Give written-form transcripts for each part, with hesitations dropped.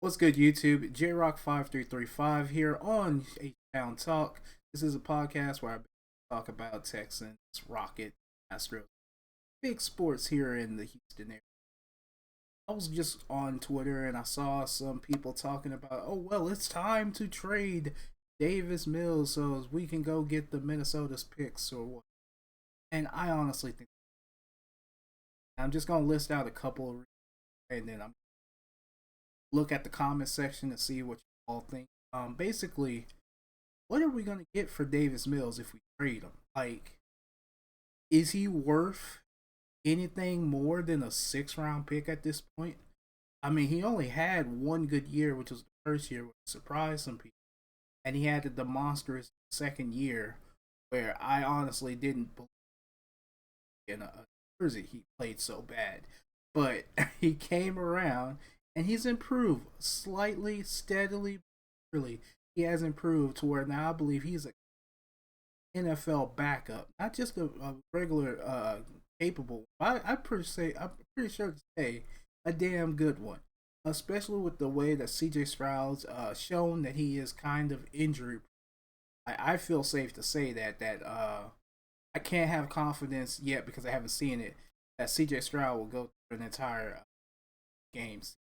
What's good, YouTube? JRock5335 here on HTownTalk. This is a podcast where I talk about Texans, Rocket, Astros, big sports here in the Houston area. I was just on Twitter and I saw some people talking about, oh, well, it's time to trade Davis Mills so we can go get the Minnesota's picks or what. And I honestly think I'm just going to list out a couple of and then I'm look at the comment section and see what you all think. Basically, what are we gonna get for Davis Mills if we trade him? Like, is he worth anything more than a 6 round pick at this point? I mean, he only had one good year, which was the first year, which surprised some people, and he had the monstrous second year, where I honestly didn't believe in a jersey he played so bad, but he came around and he's improved slightly, steadily, really. He has improved to where now I believe he's a NFL backup, not just a regular capable. I'm pretty sure to say a damn good one, especially with the way that CJ Stroud's shown that he is kind of injury. I feel safe to say that I can't have confidence yet because I haven't seen it that CJ Stroud will go through an entire games.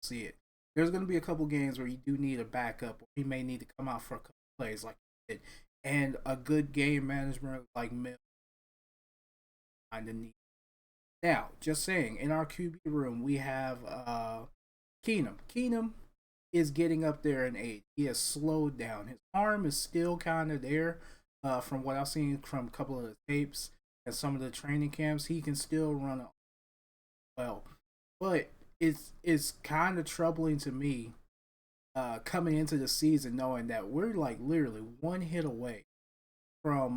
See it. There's going to be a couple games where you do need a backup, or he may need to come out for a couple plays like he did, and a good game management like Mill kind of need. Now, just saying, in our QB room we have Keenum. Keenum is getting up there in age. He has slowed down. His arm is still kind of there, from what I've seen from a couple of the tapes and some of the training camps. He can still run well, but it's kind of troubling to me coming into the season knowing that we're like literally one hit away from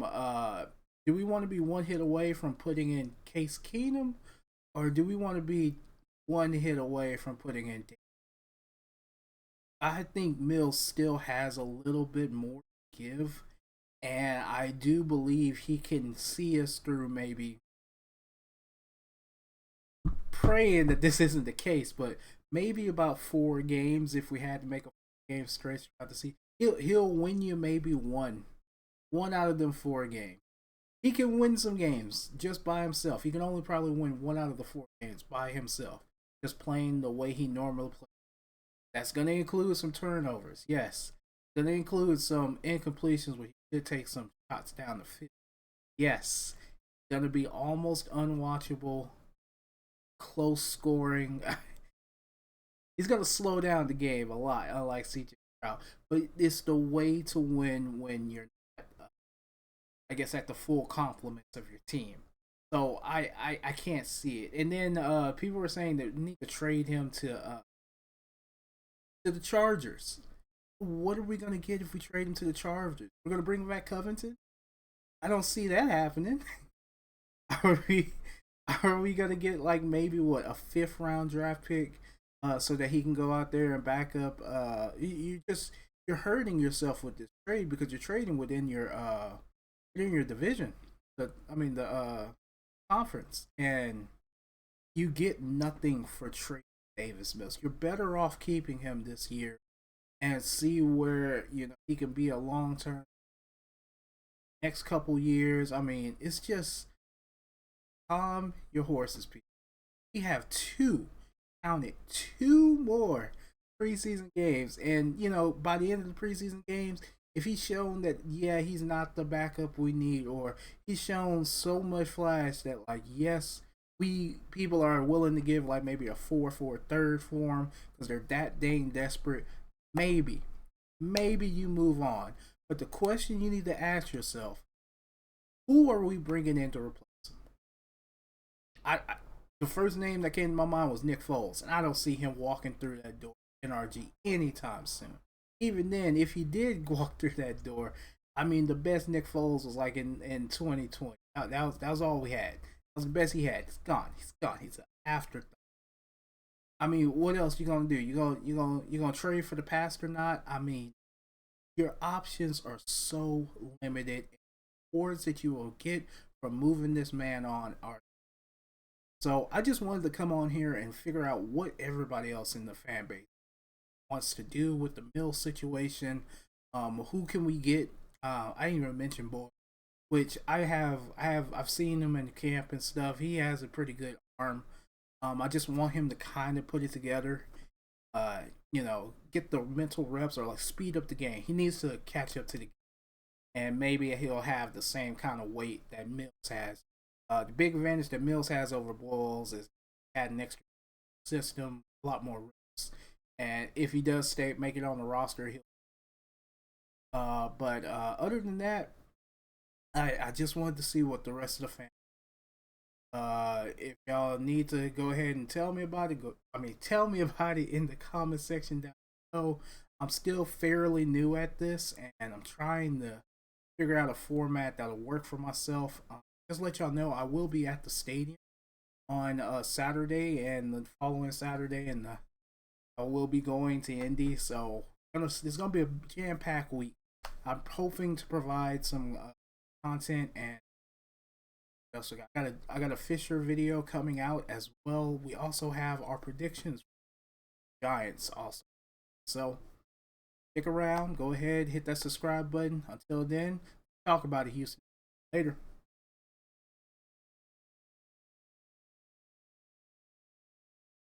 do we want to be one hit away from putting in Case Keenum, or do we want to be one hit away from putting in I think Mills still has a little bit more to give, and I do believe he can see us through, maybe praying that this isn't the case, but maybe about 4 games if we had to make a game stretch throughout the season. He'll win you maybe one out of them 4 games. He can win some games just by himself. He can only probably win one out of the 4 games by himself, just playing the way he normally plays. That's going to include some turnovers, yes. Going to include some incompletions where he should take some shots down the field. Yes. Going to be almost unwatchable, close scoring. He's going to slow down the game a lot, unlike CJ Stroud. But it's the way to win when you're not, I guess, at the full complements of your team. So I can't see it. And then people were saying that we need to trade him to the Chargers. What are we going to get if we trade him to the Chargers? We're going to bring back Covington? I don't see that happening. Are we gonna get like maybe what, a 5th round draft pick, so that he can go out there and back up? You're hurting yourself with this trade because you're trading within your division. The conference, and you get nothing for trading Davis Mills. You're better off keeping him this year and see where he can be a long term next couple years. I mean, it's just calm your horses, people. We have count it, 2 more preseason games, and by the end of the preseason games, if he's shown that he's not the backup we need, or he's shown so much flash that like yes, people are willing to give like maybe a 4 for a third for him because they're that dang desperate. Maybe you move on, but the question you need to ask yourself: who are we bringing in to replace? I the first name that came to my mind was Nick Foles, and I don't see him walking through that door NRG anytime soon. Even then, if he did walk through that door, I mean, the best Nick Foles was like in 2020. That was all we had. That was the best he had. He's gone. He's gone. He's an afterthought. I mean, what else you gonna do? You gonna trade for the past or not? I mean, your options are so limited. Rewards that you will get from moving this man on are. So I just wanted to come on here and figure out what everybody else in the fan base wants to do with the Mills situation. Who can we get? I didn't even mention Boyd, which I've seen him in camp and stuff. He has a pretty good arm. I just want him to kind of put it together. Uh, get the mental reps or like speed up the game. He needs to catch up to the game, and maybe he'll have the same kind of weight that Mills has. The big advantage that Mills has over Boyles is had an extra system, a lot more reps, and if he does make it on the roster, he'll. But other than that, I just wanted to see what the rest of the fans. If y'all need to go ahead and tell me about it, tell me about it in the comment section down below. I'm still fairly new at this, and I'm trying to figure out a format that'll work for myself. Just let y'all know, I will be at the stadium on Saturday and the following Saturday, and I will be going to Indy. So it's gonna be a jam-packed week. I'm hoping to provide some content, and also I got a Fisher video coming out as well. We also have our predictions for Giants also. So stick around, go ahead, hit that subscribe button. Until then, talk about it, Houston. Later.